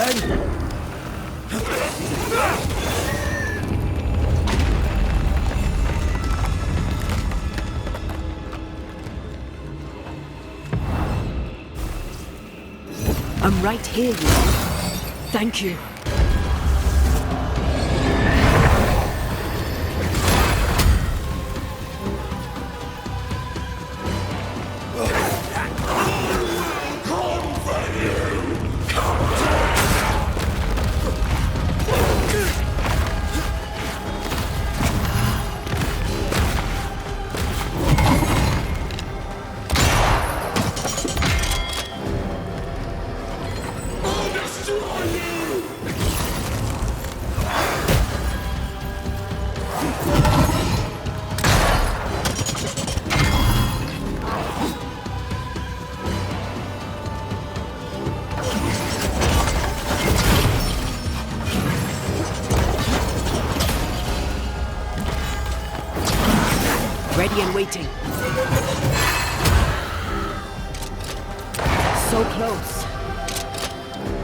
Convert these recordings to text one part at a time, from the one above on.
Down! I'm right here, you. Thank you. Ready and waiting. So close.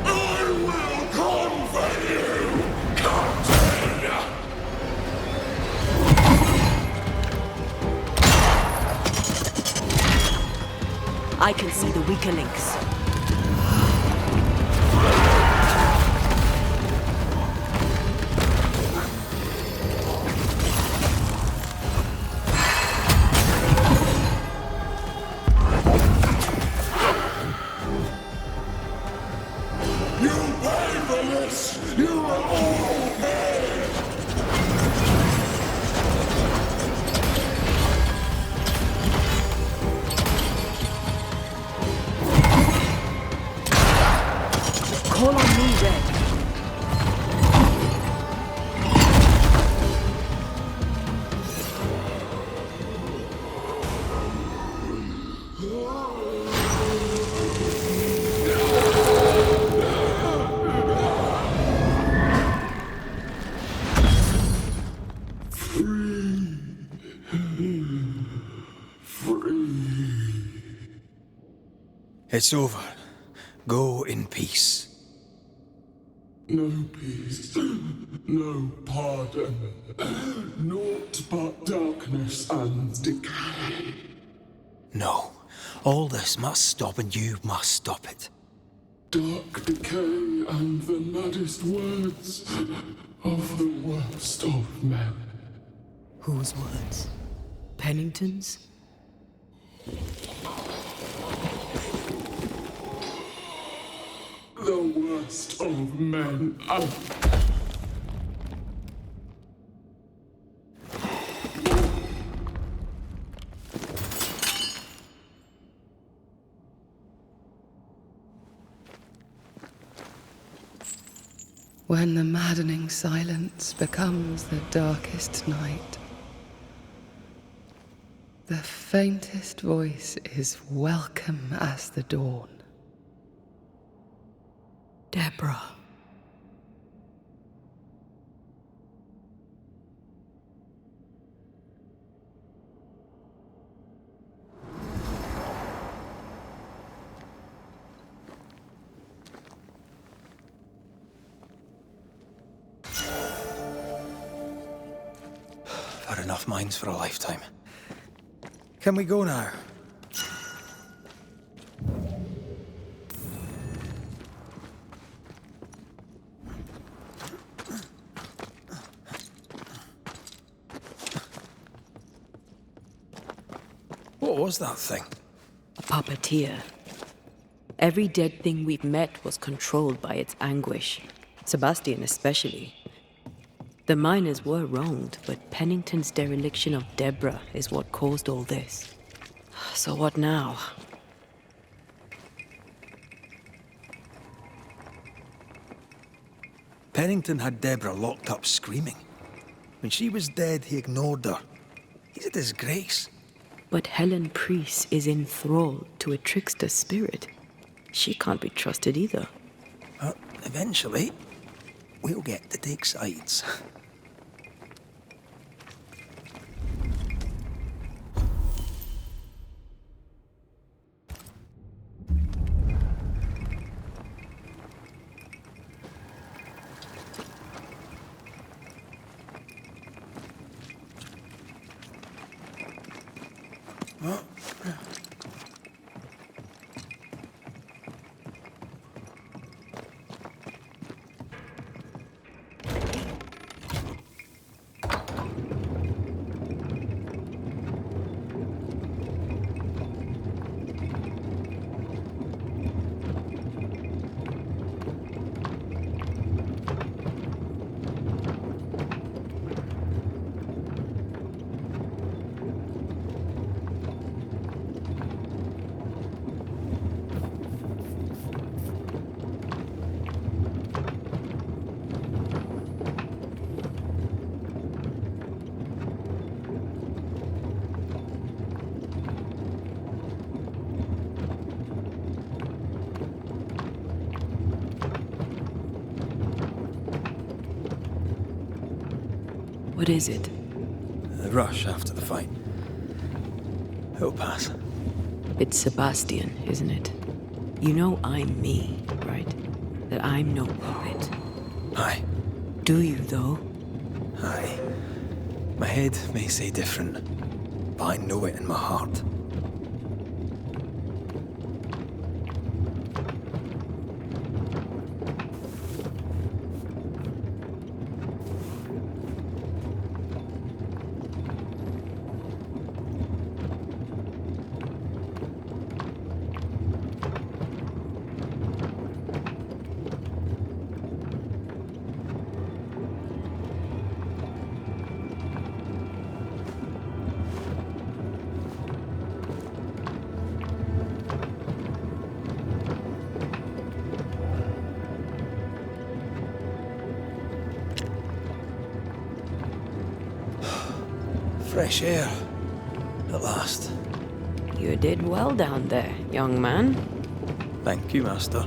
I will comfort you, Captain! I can see the weaker links. Call on me, Red. It's over. Go in peace. No peace, no pardon, naught but darkness and decay. No. All this must stop and you must stop it. Dark decay and the maddest words of the worst of men. Whose words? Pennington's? The worst of men. When the maddening silence becomes the darkest night, the faintest voice is welcome as the dawn. Deborah. Had enough minds for a lifetime. Can we go now? What was that thing? A puppeteer. Every dead thing we've met was controlled by its anguish. Sebastian especially. The miners were wronged, but Pennington's dereliction of Deborah is what caused all this. So what now? Pennington had Deborah locked up screaming. When she was dead, he ignored her. He's a disgrace. But Helen Priest is enthralled to a trickster spirit. She can't be trusted either. Eventually, we'll get to take sides. What is it? The rush after the fight. It'll pass. It's Sebastian, isn't it? You know I'm me, right? That I'm no puppet. Aye. Do you, though? Aye. My head may say different, but I know it in my heart. Fresh air. At last. You did well down there, young man. Thank you, Master.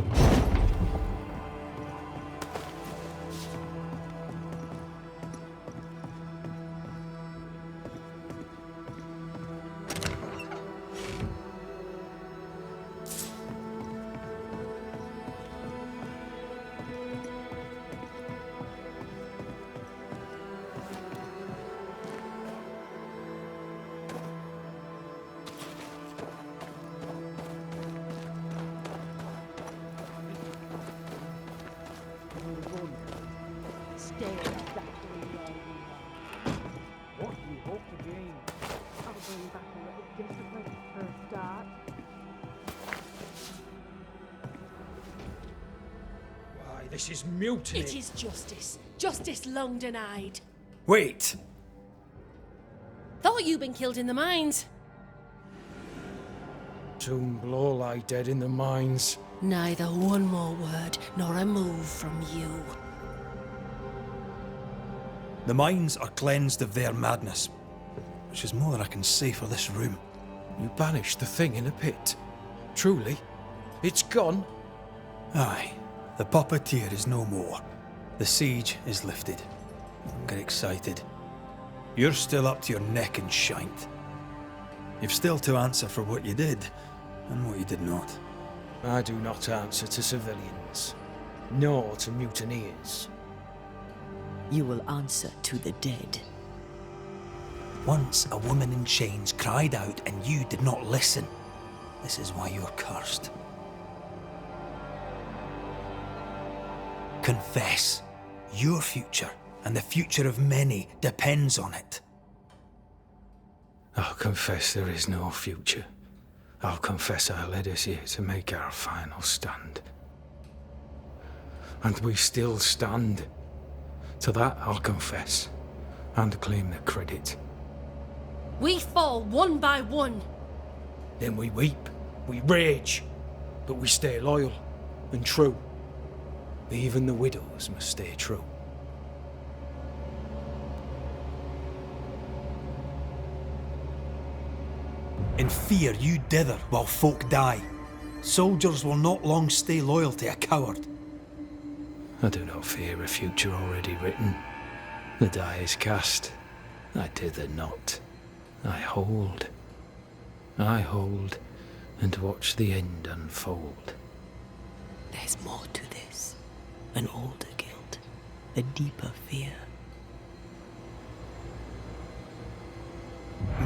Stay exactly where you are. What do you hope to gain? I'll bring back a little discipline for a start. Why, this is mutiny. It is justice. Justice long denied. Wait! Thought you'd been killed in the mines. Soon blow lie dead in the mines. Neither one more word nor a move from you. The mines are cleansed of their madness, which is more than I can say for this room. You banished the thing in a pit. Truly, it's gone. Aye, the puppeteer is no more. The siege is lifted. Get excited. You're still up to your neck in shite. You've still to answer for what you did, and what you did not. I do not answer to civilians, nor to mutineers. You will answer to the dead. Once a woman in chains cried out and you did not listen. This is why you're cursed. Confess. Your future and the future of many depends on it. I'll confess there is no future. I'll confess I led us here to make our final stand. And we still stand. To that I'll confess, and claim the credit. We fall one by one. Then we weep, we rage, but we stay loyal and true. Even the widows must stay true. In fear you dither while folk die. Soldiers will not long stay loyal to a coward. I do not fear a future already written. The die is cast. I dither not. I hold. I hold and watch the end unfold. There's more to this. An older guilt. A deeper fear.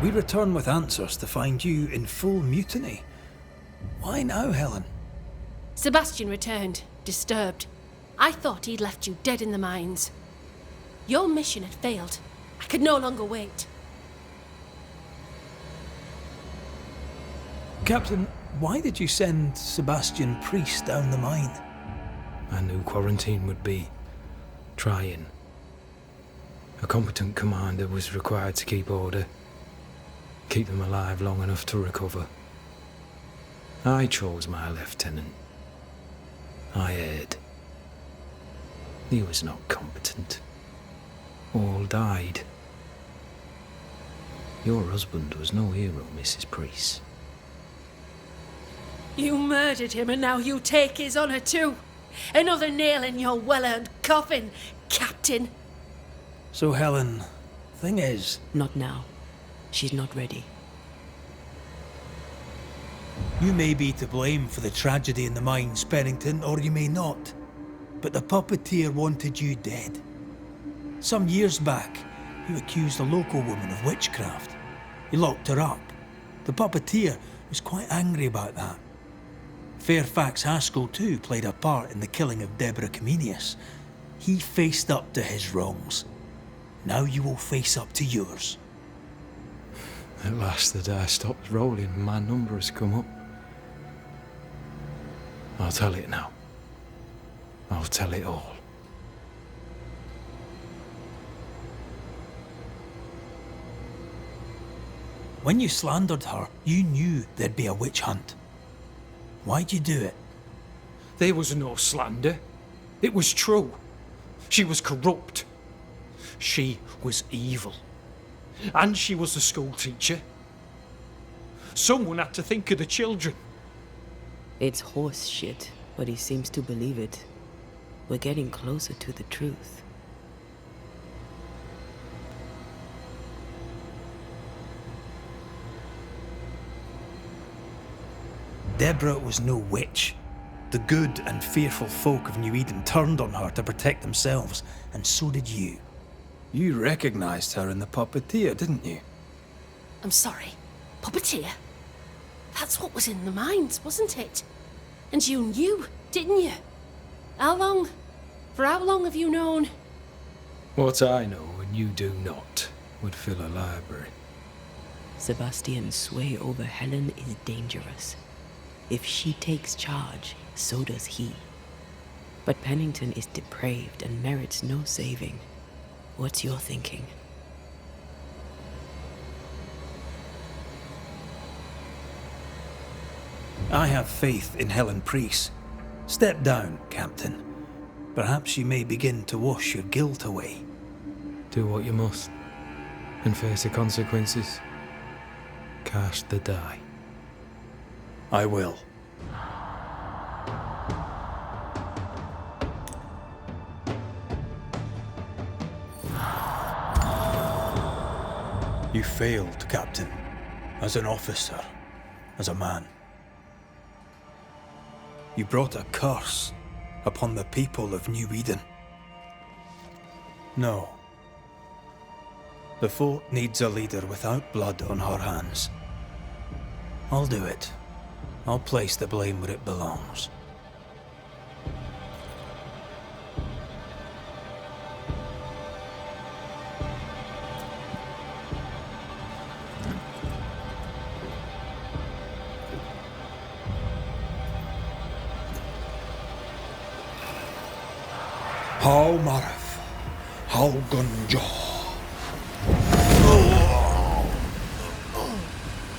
We return with answers to find you in full mutiny. Why now, Helen? Sebastian returned, disturbed. I thought he'd left you dead in the mines. Your mission had failed. I could no longer wait. Captain, why did you send Sebastian Priest down the mine? I knew quarantine would be trying. A competent commander was required to keep order, keep them alive long enough to recover. I chose my lieutenant. I erred. He was not competent. All died. Your husband was no hero, Mrs. Priest. You murdered him and now you take his honour too. Another nail in your well-earned coffin, Captain. So, Helen, thing is... Not now. She's not ready. You may be to blame for the tragedy in the mines, Pennington, or you may not. But the puppeteer wanted you dead. Some years back, you accused a local woman of witchcraft. You locked her up. The puppeteer was quite angry about that. Fairfax Haskell too played a part in the killing of Deborah Comenius. He faced up to his wrongs. Now you will face up to yours. At last the die stops rolling and my number has come up. I'll tell it now. I'll tell it all. When you slandered her, you knew there'd be a witch hunt. Why'd you do it? There was no slander. It was true. She was corrupt. She was evil. And she was a school teacher. Someone had to think of the children. It's horse shit, but he seems to believe it. We're getting closer to the truth. Deborah was no witch. The good and fearful folk of New Eden turned on her to protect themselves, and so did you. You recognized her in the puppeteer, didn't you? I'm sorry. Puppeteer? That's what was in the mines, wasn't it? And you knew, didn't you? How long? For how long have you known? What I know and you do not would fill a library. Sebastian's sway over Helen is dangerous. If she takes charge, so does he. But Pennington is depraved and merits no saving. What's your thinking? I have faith in Helen Priest. Step down, Captain. Perhaps you may begin to wash your guilt away. Do what you must, and face the consequences. Cast the die. I will. You failed, Captain. As an officer, as a man. You brought a curse upon the people of New Eden. No. The fort needs a leader without blood on her hands. I'll do it. I'll place the blame where it belongs. How Marif, how Gunjaw.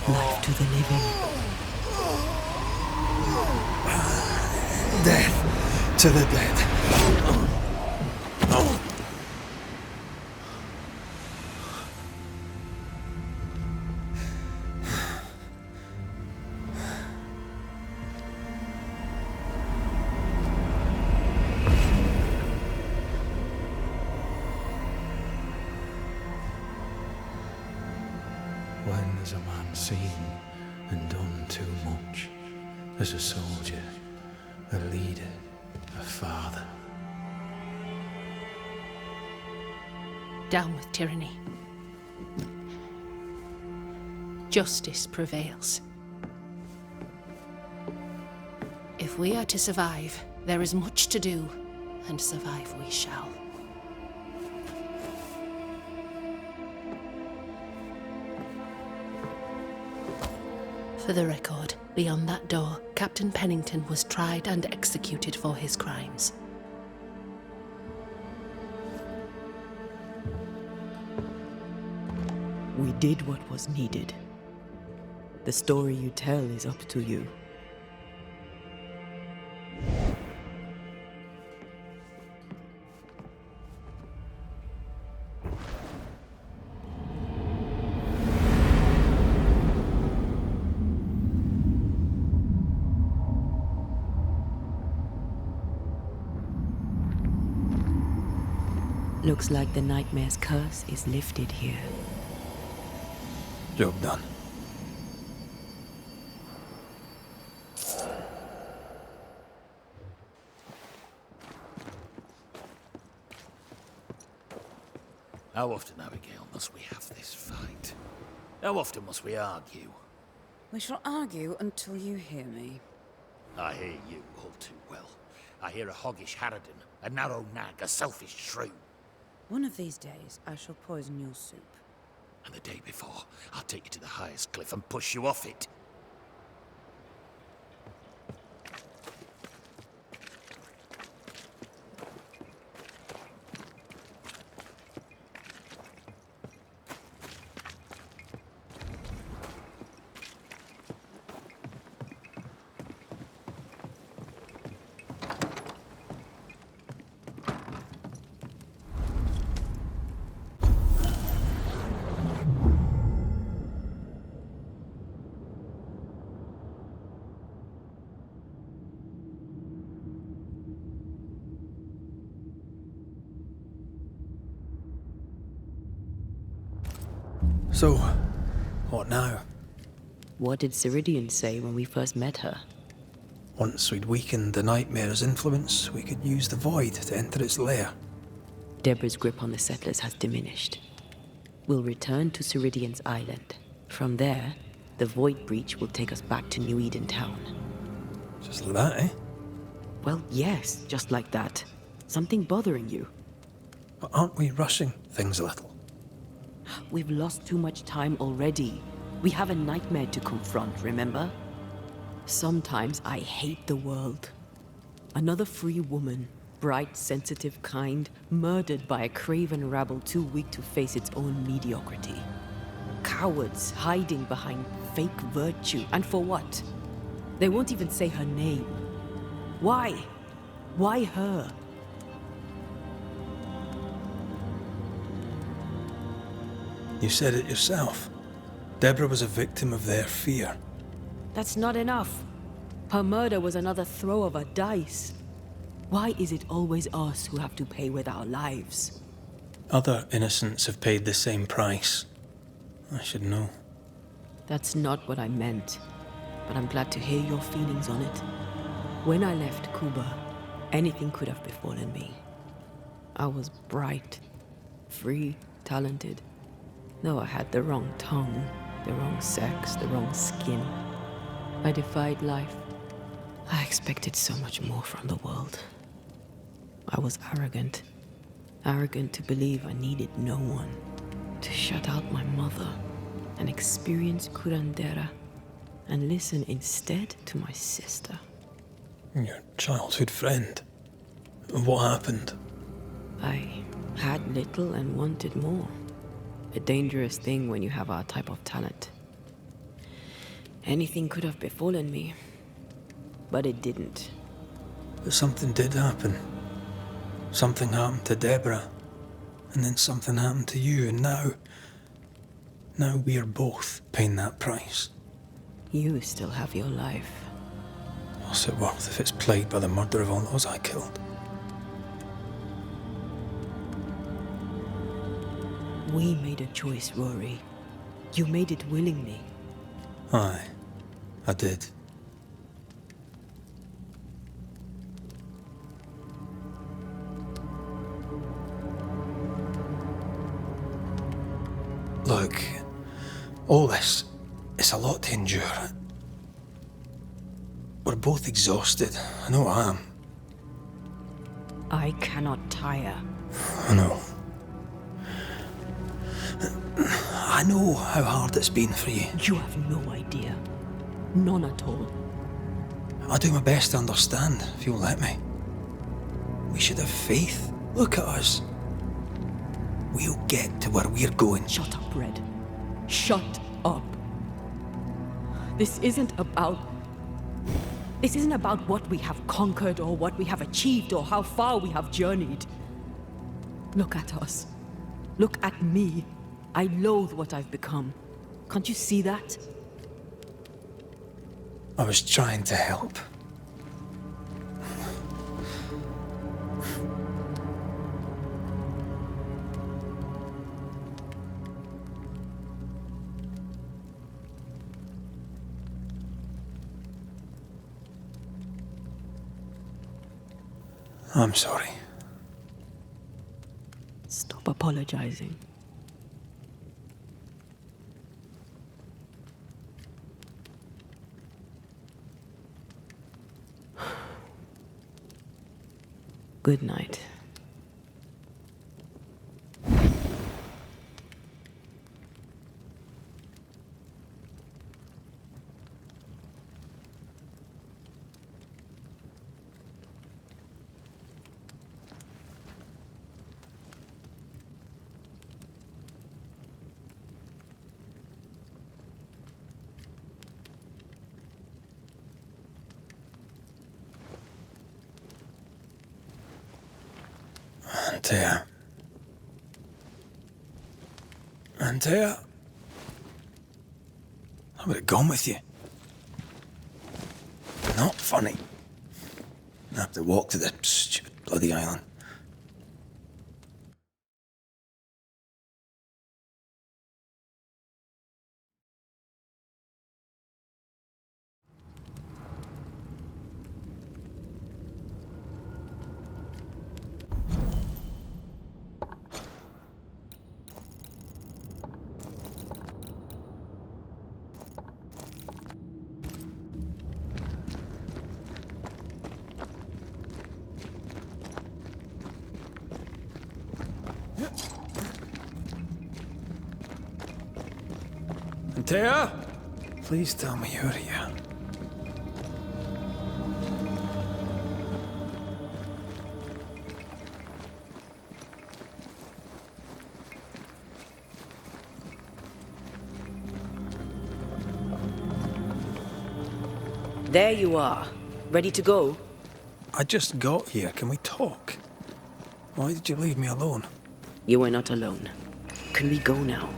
Life to the living. Death to the dead. When has a man seen and done too much? As a soldier, a leader, a father. Down with tyranny. justice prevails. If we are to survive, there is much to do, and survive we shall. For the record, beyond that door, Captain Pennington was tried and executed for his crimes. We did what was needed. The story you tell is up to you. Looks like the nightmare's curse is lifted here. Job done. How often, Abigail, must we have this fight? How often must we argue? We shall argue until you hear me. I hear you all too well. I hear a hoggish harridan, a narrow nag, a selfish shrew. One of these days, I shall poison your soup. And the day before, I'll take you to the highest cliff and push you off it. So, what now? What did Ceridian say when we first met her? Once we'd weakened the nightmare's influence, we could use the void to enter its lair. Deborah's grip on the settlers has diminished. We'll return to Ceridian's island. From there, the void breach will take us back to New Eden Town. Just like that, eh? Well, yes, just like that. Something bothering you. But aren't we rushing things a little? We've lost too much time already. We have a nightmare to confront, remember? Sometimes I hate the world. Another free woman, bright, sensitive, kind, murdered by a craven rabble too weak to face its own mediocrity. Cowards hiding behind fake virtue. And for what? They won't even say her name. Why? Why her? You said it yourself. Deborah was a victim of their fear. That's not enough. Her murder was another throw of a dice. Why is it always us who have to pay with our lives? Other innocents have paid the same price. I should know. That's not what I meant, but I'm glad to hear your feelings on it. When I left Cuba, anything could have befallen me. I was bright, free, talented. Though I had the wrong tongue, the wrong sex, the wrong skin. I defied life. I expected so much more from the world. I was arrogant. Arrogant to believe I needed no one. To shut out my mother and experience curandera and listen instead to my sister. Your childhood friend. What happened? I had little and wanted more. A dangerous thing when you have our type of talent. Anything could have befallen me, but it didn't. But something did happen. Something happened to Deborah, and then something happened to you, and now we are both paying that price. You still have your life. What's it worth if it's plagued by the murder of all those I killed? We made a choice, Rory. You made it willingly. Aye, I did. Look, all this, It's a lot to endure. We're both exhausted. I know I am. I cannot tire. I know. I know how hard it's been for you. You have no idea. None at all. I'll do my best to understand, if you'll let me. We should have faith. Look at us. We'll get to where we're going. Shut up, Red. Shut up. This isn't about what we have conquered or what we have achieved or how far we have journeyed. Look at us. Look at me. I loathe what I've become. Can't you see that? I was trying to help. I'm sorry. Stop apologizing. Good night. Antea. I would have gone with you. Not funny. I have to walk to the stupid bloody island. Antea? Please tell me you're here. There you are. Ready to go? I just got here. Can we talk? Why did you leave me alone? You are not alone. Can we go now?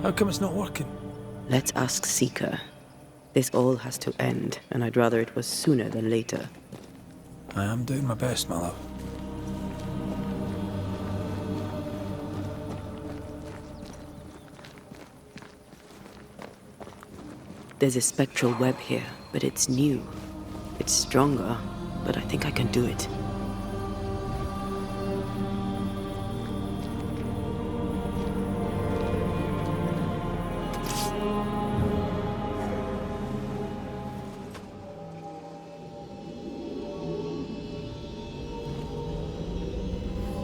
How come it's not working? Let's ask Seeker. This all has to end, and I'd rather it was sooner than later. I am doing my best, my love. There's a spectral web here, but it's new. It's stronger, but I think I can do it.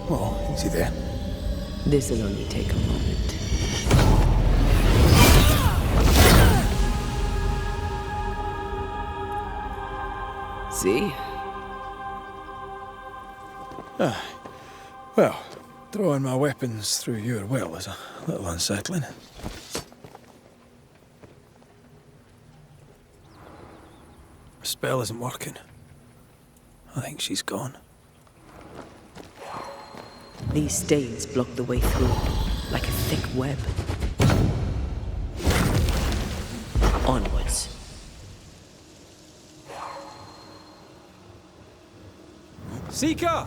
Well, easy there. This'll only take a moment. See? Well, throwing my weapons through your will is a little unsettling. The spell isn't working. I think she's gone. These stains block the way through, like a thick web. Onwards. Seeker!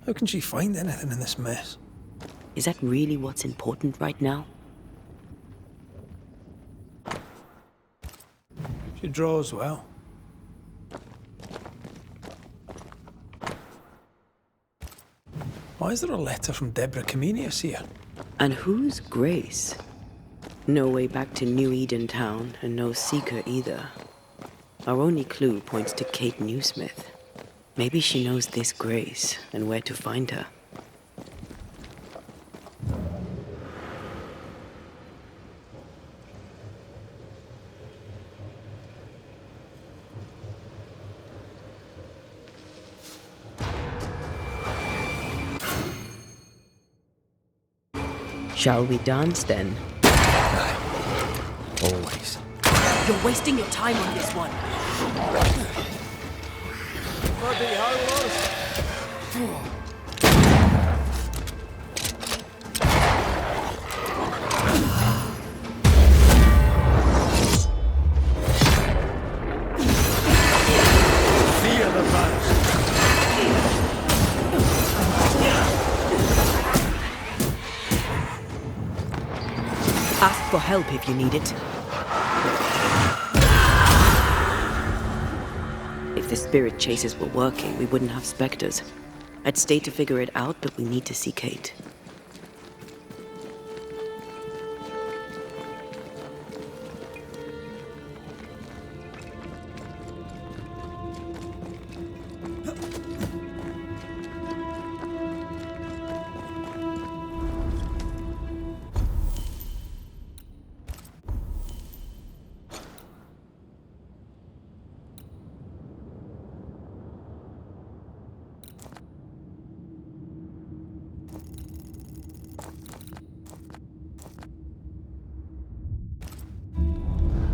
How can she find anything in this mess? Is that really what's important right now? She draws well. Why is there a letter from Deborah Comenius here? And who's Grace? No way back to New Eden Town, and no Seeker either. Our only clue points to Kate Newsmith. Maybe she knows this Grace, and where to find her. Shall we dance then? Always. You're wasting your time on this one. Fear the past. Ask for help if you need it. If the spirit chases were working, we wouldn't have specters. I'd stay to figure it out, but we need to see Kate.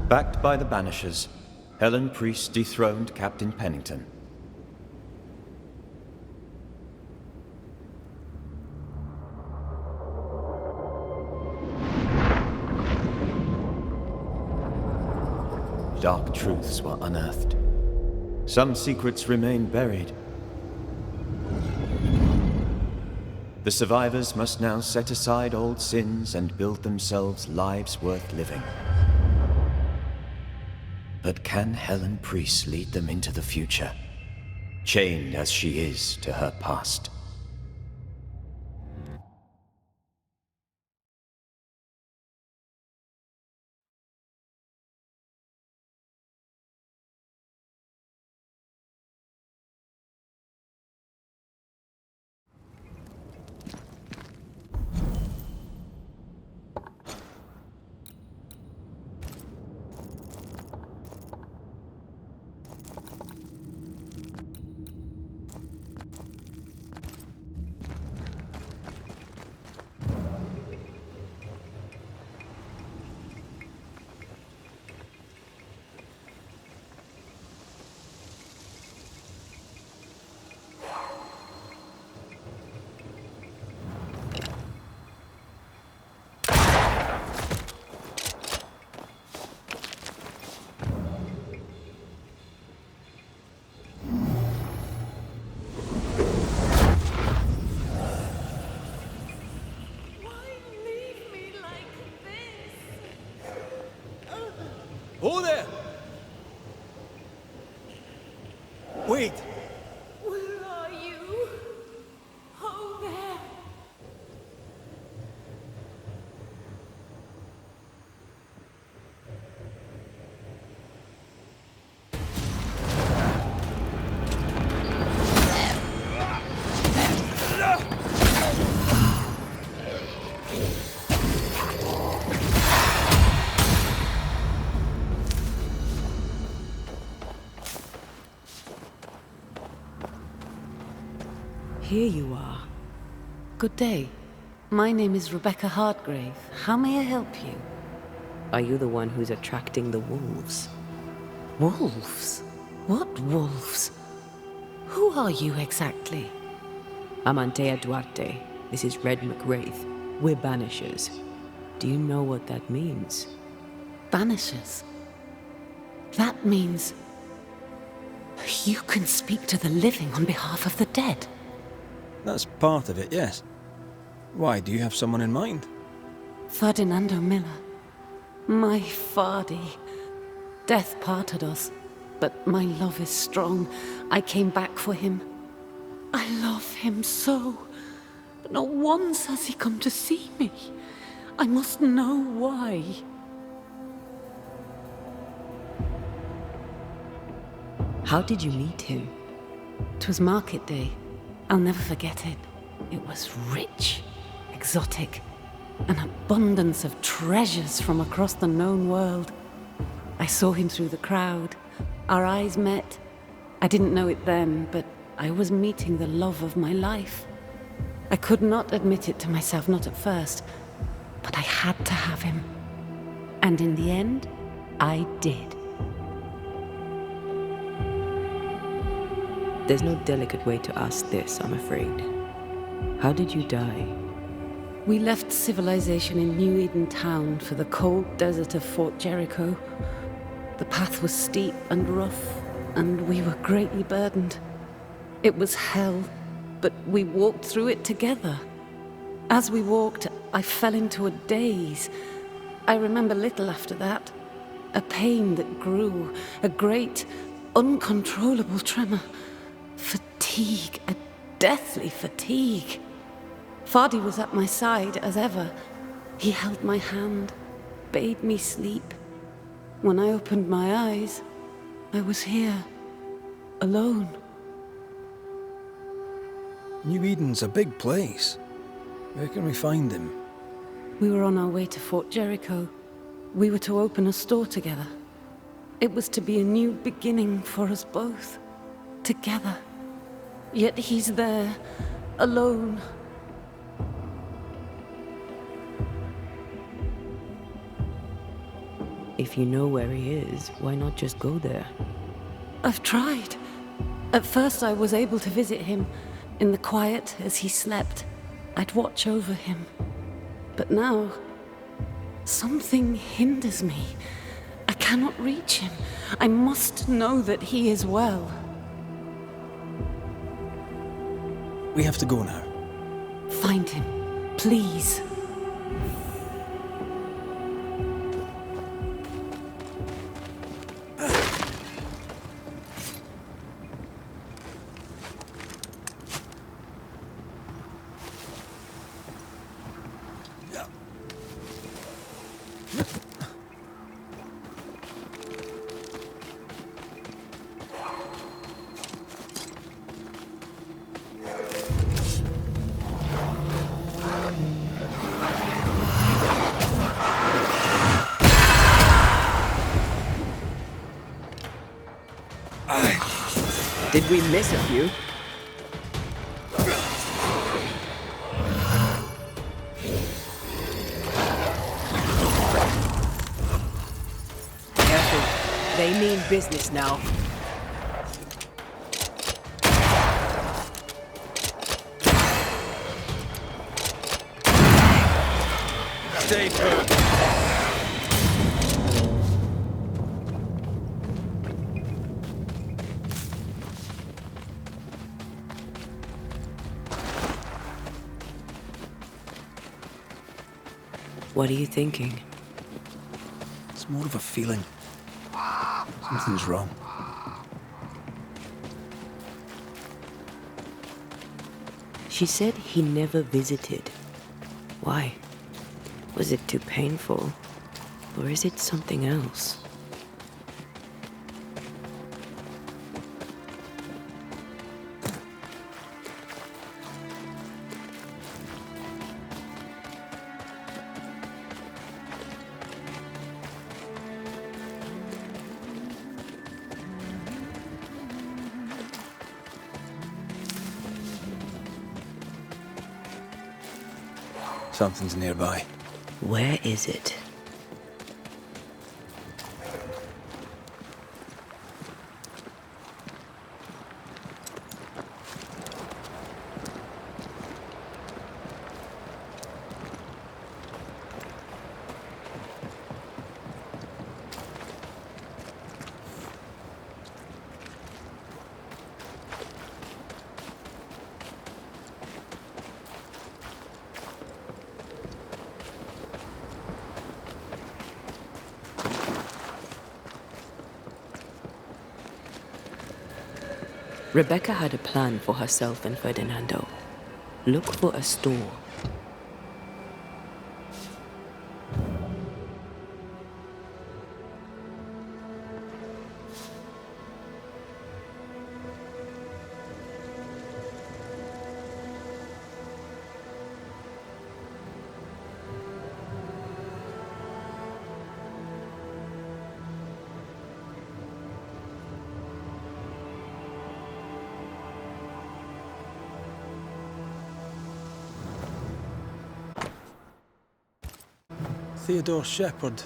Backed by the Banishers, Helen Priest dethroned Captain Pennington. Dark truths were unearthed. Some secrets remain buried. The survivors must now set aside old sins and build themselves lives worth living. But can Helen Priest lead them into the future, chained as she is to her past? Oh there! Wait! Where are you? Oh, there. Here you are. Good day. My name is Rebecca Hartgrave. How may I help you? Are you the one who's attracting the wolves? Wolves? What wolves? Who are you exactly? I'm Antea Duarte. This is Red McWraith. We're Banishers. Do you know what that means? Banishers? That means... you can speak to the living on behalf of the dead. That's part of it, yes. Why, do you have someone in mind? Ferdinando Miller. My Fardy. Death parted us, but my love is strong. I came back for him. I love him so, but not once has he come to see me. I must know why. How did you meet him? 'Twas market day. I'll never forget it. It was rich, exotic, an abundance of treasures from across the known world. I saw him through the crowd. Our eyes met. I didn't know it then, but I was meeting the love of my life. I could not admit it to myself, not at first, but I had to have him. And in the end, I did. There's no delicate way to ask this, I'm afraid. How did you die? We left civilization in New Eden Town for the cold desert of Fort Jericho. The path was steep and rough, and we were greatly burdened. It was hell, but we walked through it together. As we walked, I fell into a daze. I remember little after that. A pain that grew, a great, uncontrollable tremor. Fatigue, a deathly fatigue. Fardy was at my side as ever. He held my hand, bade me sleep. When I opened my eyes, I was here, alone. New Eden's a big place. Where can we find him? We were on our way to Fort Jericho. We were to open a store together. It was to be a new beginning for us both, together. Yet he's there, alone. If you know where he is, why not just go there? I've tried. At first I was able to visit him. In the quiet, as he slept, I'd watch over him. But now, something hinders me. I cannot reach him. I must know that he is well. We have to go now. Find him, please. Did we miss a few? Careful. They mean business now. Stay put. What are you thinking? It's more of a feeling. Something's wrong. She said he never visited. Why? Was it too painful? Or is it something else? Something's nearby. Where is it? Rebecca had a plan for herself and Ferdinando. Look for a store. Theodore Shepherd.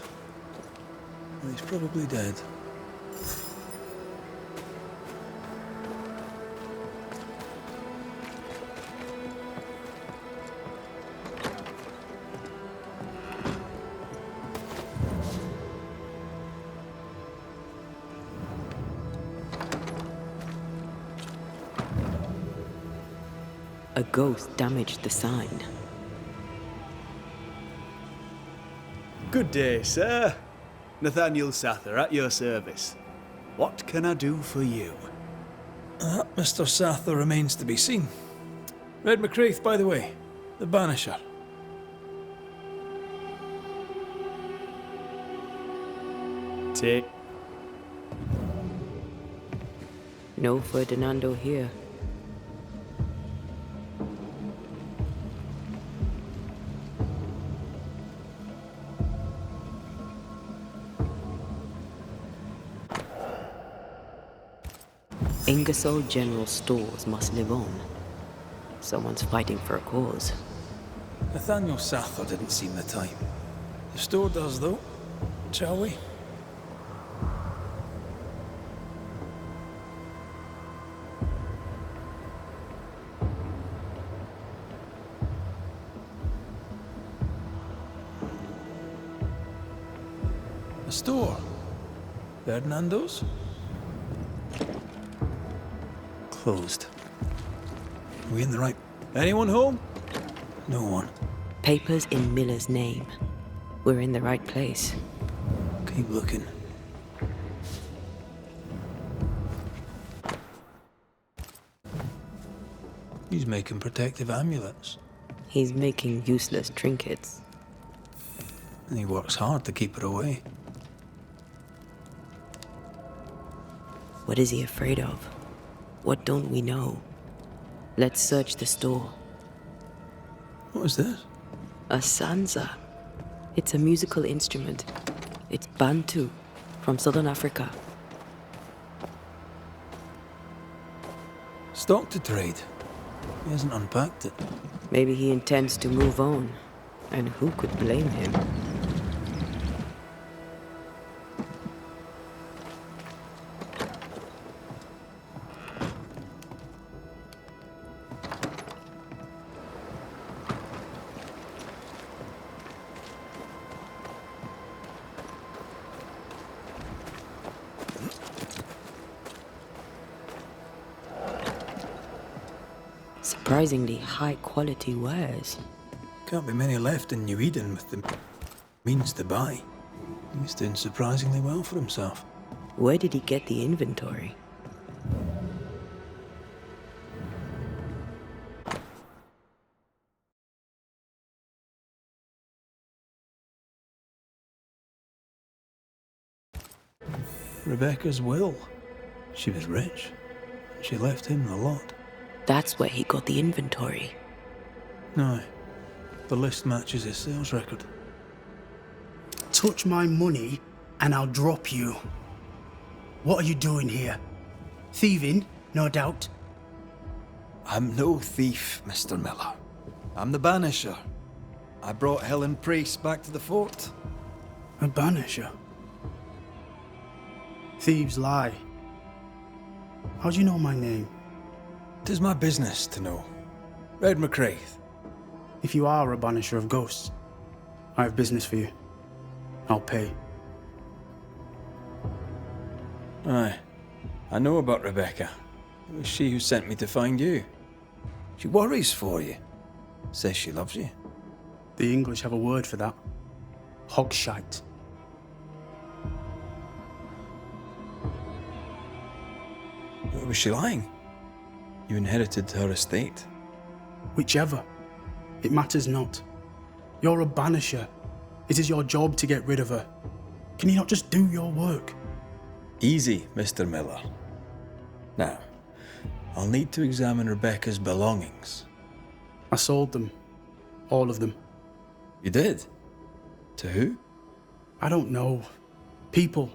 Well, he's probably dead. A ghost damaged the sign. Good day, sir. Nathaniel Sather at your service. What can I do for you? Mr. Sather remains to be seen. Red McCraith, by the way. The Banisher. Take. No Ferdinando here. Ingersoll General Stores must live on. Someone's fighting for a cause. Nathaniel Sather didn't seem the type. The store does, though. Shall we? The store? Ferdinando's? Closed. Are we in the right... Anyone home? No one. Papers in Miller's name. We're in the right place. Keep looking. He's making protective amulets. He's making useless trinkets. And he works hard to keep it away. What is he afraid of? What don't we know? Let's search the store. What is this? A sansa. It's a musical instrument. It's Bantu, from southern Africa. Stock to trade. He hasn't unpacked it. Maybe he intends to move on. And who could blame him? Surprisingly high-quality wares. Can't be many left in New Eden with the means to buy. He's doing surprisingly well for himself. Where did he get the inventory? Rebecca's will. She was rich. She left him the lot. That's where he got the inventory. No. The list matches his sales record. Touch my money and I'll drop you. What are you doing here? Thieving, no doubt. I'm no thief, Mr. Miller. I'm the Banisher. I brought Helen Priest back to the fort. A Banisher? Thieves lie. How do you know my name? 'Tis my business to know. Red McCraith. If you are a Banisher of ghosts, I have business for you. I'll pay. Aye. I know about Rebecca. It was she who sent me to find you. She worries for you. Says she loves you. The English have a word for that. Hogshite. Was she lying? You inherited her estate. Whichever. It matters not. You're a Banisher. It is your job to get rid of her. Can you not just do your work? Easy, Mr. Miller. Now, I'll need to examine Rebecca's belongings. I sold them. All of them. You did? To who? I don't know. People.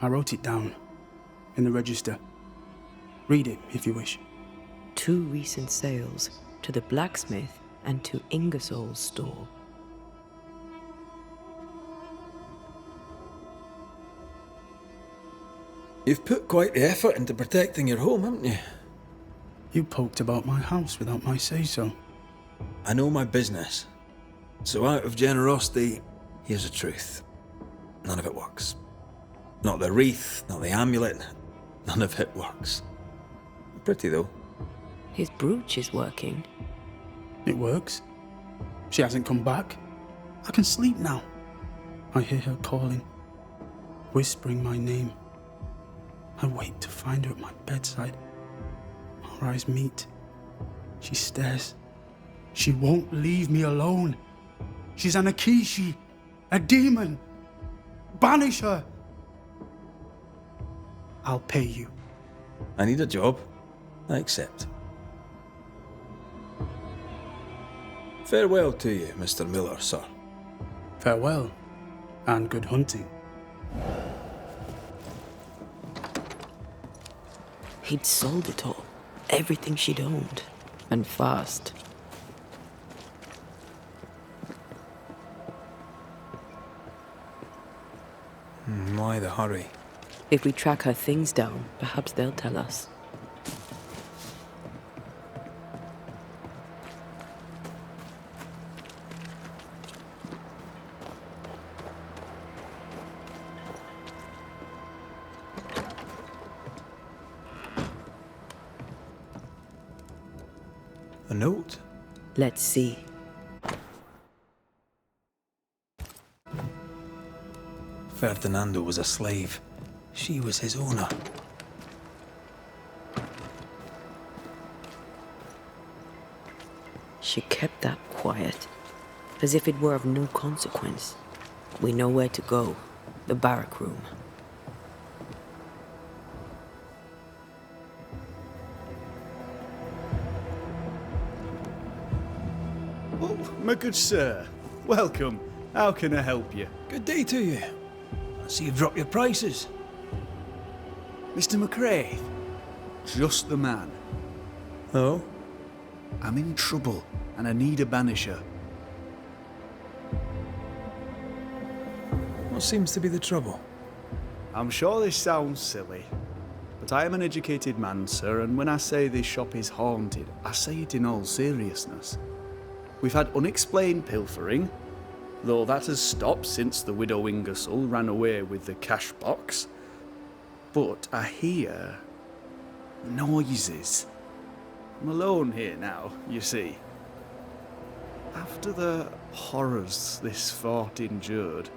I wrote it down. In the register. Read it, if you wish. 2 recent sales, to the blacksmith and to Ingersoll's store. You've put quite the effort into protecting your home, haven't you? You poked about my house without my say-so. I know my business. So out of generosity, here's the truth. None of it works. Not the wreath, not the amulet, none of it works. Pretty though. His brooch is working. It works. She hasn't come back. I can sleep now. I hear her calling, whispering my name. I wait to find her at my bedside. Our eyes meet. She stares. She won't leave me alone. She's an Akishi, a demon. Banish her. I'll pay you. I need a job. I accept. Farewell to you, Mr. Miller, sir. Farewell, and good hunting. He'd sold it all. Everything she'd owned. And fast. Why the hurry? If we track her things down, perhaps they'll tell us. A note? Let's see. Ferdinando was a slave. She was his owner. She kept that quiet, as if it were of no consequence. We know where to go. The barrack room. Oh, my good sir. Welcome. How can I help you? Good day to you. I see you've dropped your prices. Mr. McCraith. Just the man. Oh? I'm in trouble, and I need a banisher. What seems to be the trouble? I'm sure this sounds silly, but I am an educated man, sir, and when I say this shop is haunted, I say it in all seriousness. We've had unexplained pilfering, though that has stopped since the widow Ingersoll ran away with the cash box. But I hear noises. I'm alone here now, you see. After the horrors this fort endured,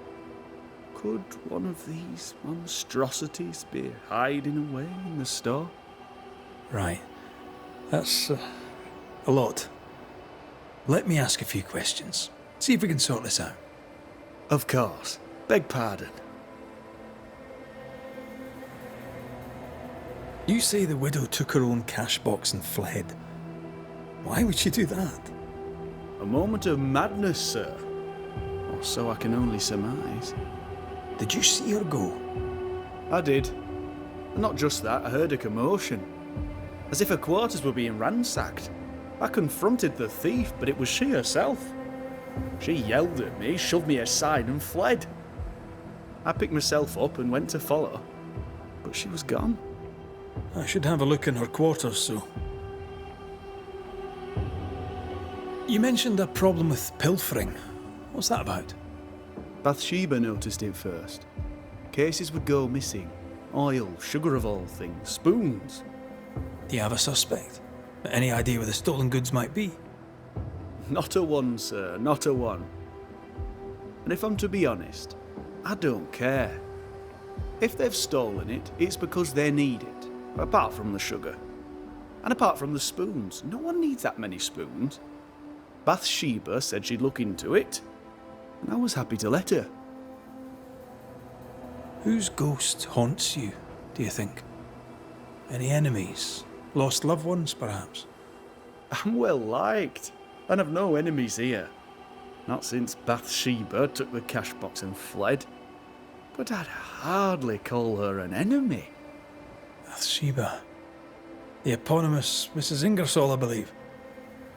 Could one of these monstrosities be hiding away in the store? Right. That's a lot. Let me ask a few questions. See if we can sort this out. Of course. Beg pardon. You say the widow took her own cash box and fled. Why would she do that? A moment of madness, sir. Or so I can only surmise. Did you see her go? I did. And not just that, I heard a commotion. As if her quarters were being ransacked. I confronted the thief, but it was she herself. She yelled at me, shoved me aside and fled. I picked myself up and went to follow, but she was gone. I should have a look in her quarters, so... You mentioned a problem with pilfering. What's that about? Bathsheba noticed it first. Cases would go missing. Oil, sugar of all things, spoons. Do you have a suspect? Any idea where the stolen goods might be? Not a one, sir, not a one. And if I'm to be honest, I don't care. If they've stolen it, it's because they need it. Apart from the sugar. And apart from the spoons. No one needs that many spoons. Bathsheba said she'd look into it, and I was happy to let her. Whose ghost haunts you, do you think? Any enemies? Lost loved ones, perhaps? I'm well liked, and I've no enemies here. Not since Bathsheba took the cash box and fled. But I'd hardly call her an enemy. Bathsheba. The eponymous Mrs. Ingersoll, I believe.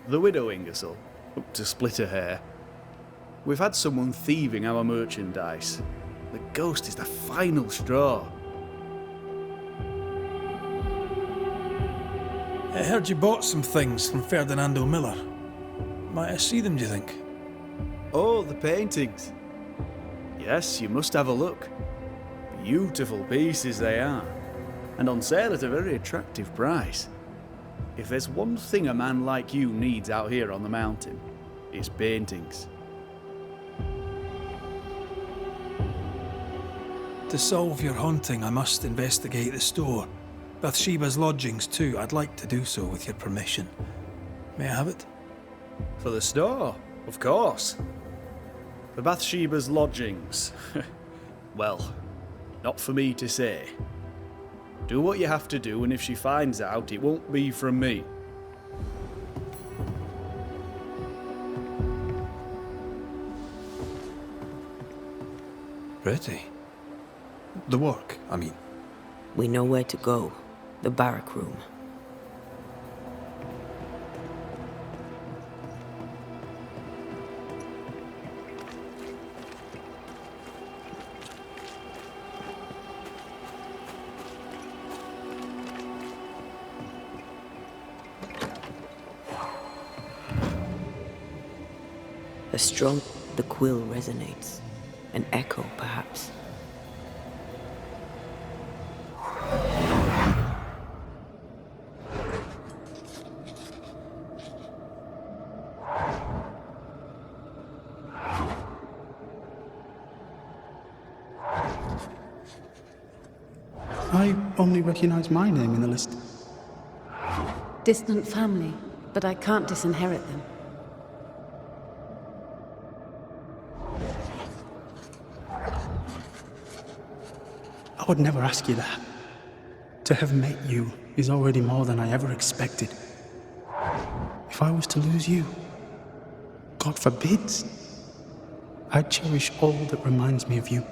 The widow Ingersoll, up to split her hair. We've had someone thieving our merchandise. The ghost is the final straw. I heard you bought some things from Ferdinando Miller. Might I see them, do you think? Oh, the paintings. Yes, you must have a look. Beautiful pieces they are, and on sale at a very attractive price. If there's one thing a man like you needs out here on the mountain, it's paintings. To solve your haunting, I must investigate the store. Bathsheba's lodgings too. I'd like to do so with your permission. May I have it? For the store? Of course. For Bathsheba's lodgings? Well, not for me to say. Do what you have to do, and if she finds out, it won't be from me. Pretty. The work, I mean. We know where to go. The barrack room. A strong, the quill resonates. An echo, perhaps. I only recognize my name in the list. Distant family, but I can't disinherit them. I would never ask you that. To have met you is already more than I ever expected. If I was to lose you, God forbids, I'd cherish all that reminds me of you.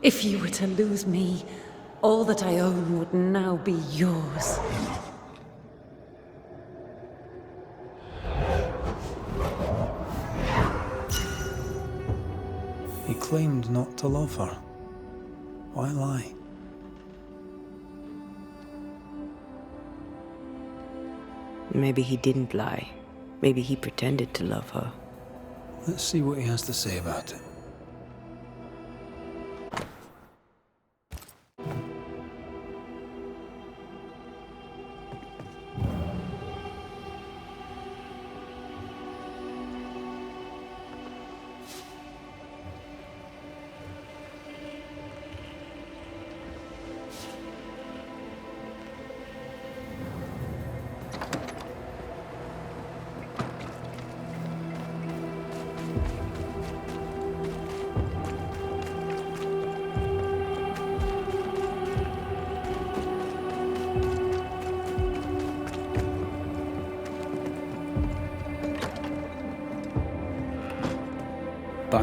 If you were to lose me, all that I own would now be yours. He claimed not to love her. Why lie? Maybe he didn't lie. Maybe he pretended to love her. Let's see what he has to say about it.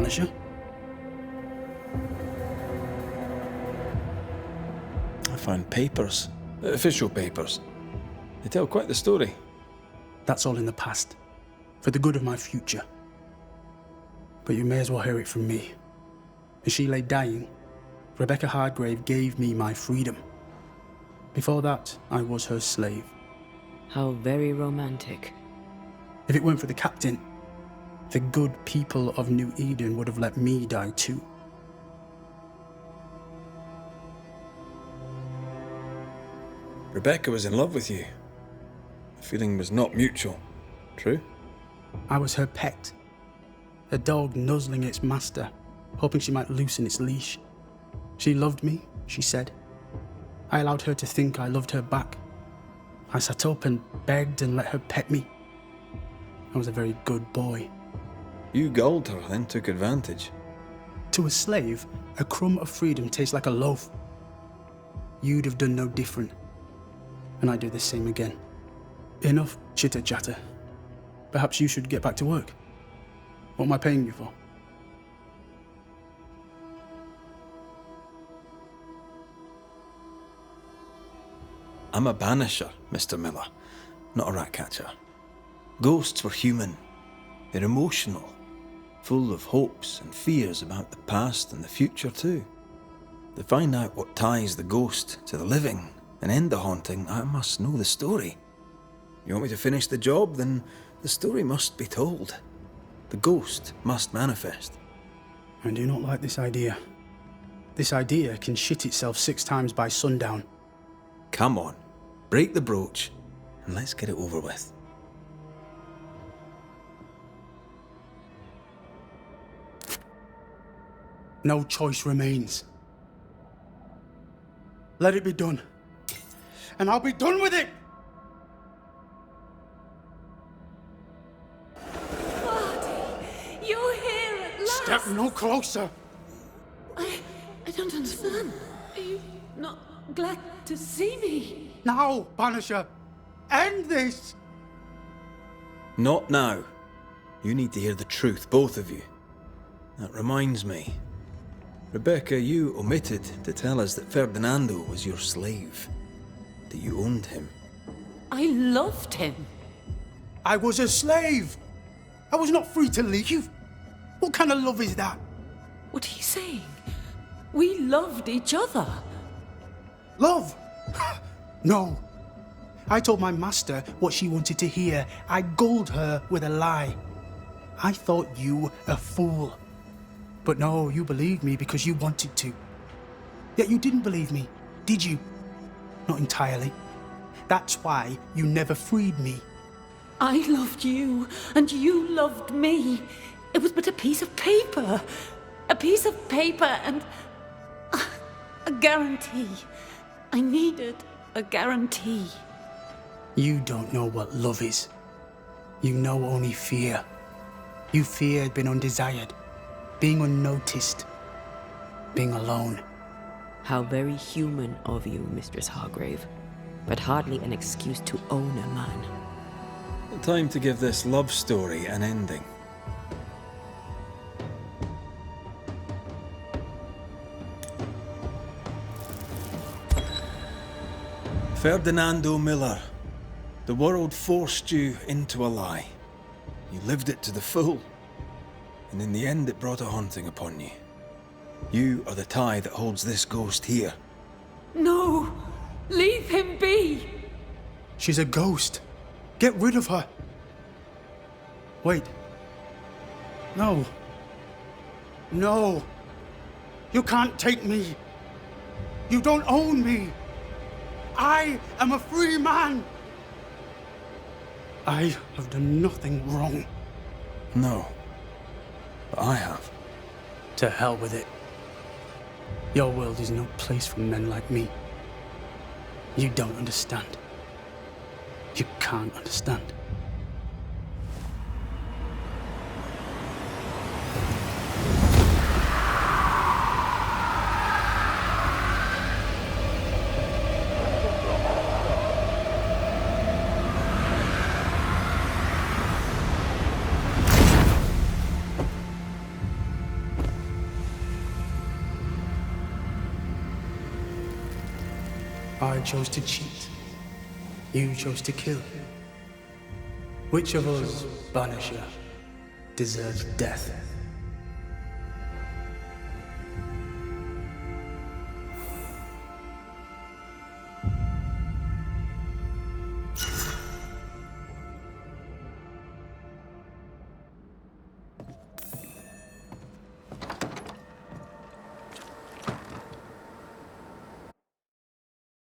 Banisher. I found papers. Official papers. They tell quite the story. That's all in the past. For the good of my future. But you may as well hear it from me. As she lay dying, Rebecca Hardgrave gave me my freedom. Before that, I was her slave. How very romantic. If it weren't for the captain, the good people of New Eden would have let me die too. Rebecca was in love with you. The feeling was not mutual. True? I was her pet. A dog nuzzling its master, hoping she might loosen its leash. She loved me, she said. I allowed her to think I loved her back. I sat up and begged and let her pet me. I was a very good boy. You gulled her, then took advantage. To a slave, a crumb of freedom tastes like a loaf. You'd have done no different. And I'd do the same again. Enough chitter-chatter. Perhaps you should get back to work. What am I paying you for? I'm a banisher, Mr. Miller, not a rat catcher. Ghosts were human. They're emotional, full of hopes and fears about the past and the future too. To find out what ties the ghost to the living and end the haunting, I must know the story. You want me to finish the job? Then the story must be told. The ghost must manifest. I do not like this idea. This idea can shit itself 6 times by sundown. Come on, break the brooch and let's get it over with. No choice remains. Let it be done. And I'll be done with it! You're here at last! Step no closer! I don't understand. Are you not glad to see me? Now, Banisher! End this! Not now. You need to hear the truth, both of you. That reminds me. Rebecca, you omitted to tell us that Ferdinando was your slave. That you owned him. I loved him. I was a slave! I was not free to leave. What kind of love is that? What are you saying? We loved each other. Love? No. I told my master what she wanted to hear. I gulled her with a lie. I thought you a fool. But no, you believed me because you wanted to. Yet you didn't believe me, did you? Not entirely. That's why you never freed me. I loved you, and you loved me. It was but a piece of paper. A piece of paper and a guarantee. I needed a guarantee. You don't know what love is. You know only fear. You feared being undesired, being unnoticed, being alone. How very human of you, Mistress Hargrave, but hardly an excuse to own a man. Time to give this love story an ending. Ferdinando Miller, the world forced you into a lie. You lived it to the full, and in the end it brought a haunting upon you. You are the tie that holds this ghost here. No! Leave him be! She's a ghost. Get rid of her. Wait. No. No. You can't take me. You don't own me. I am a free man. I have done nothing wrong. No. But I have. To hell with it. Your world is no place for men like me. You don't understand. You can't understand. I chose to cheat. You chose to kill. Which of us, Banisher, deserves death?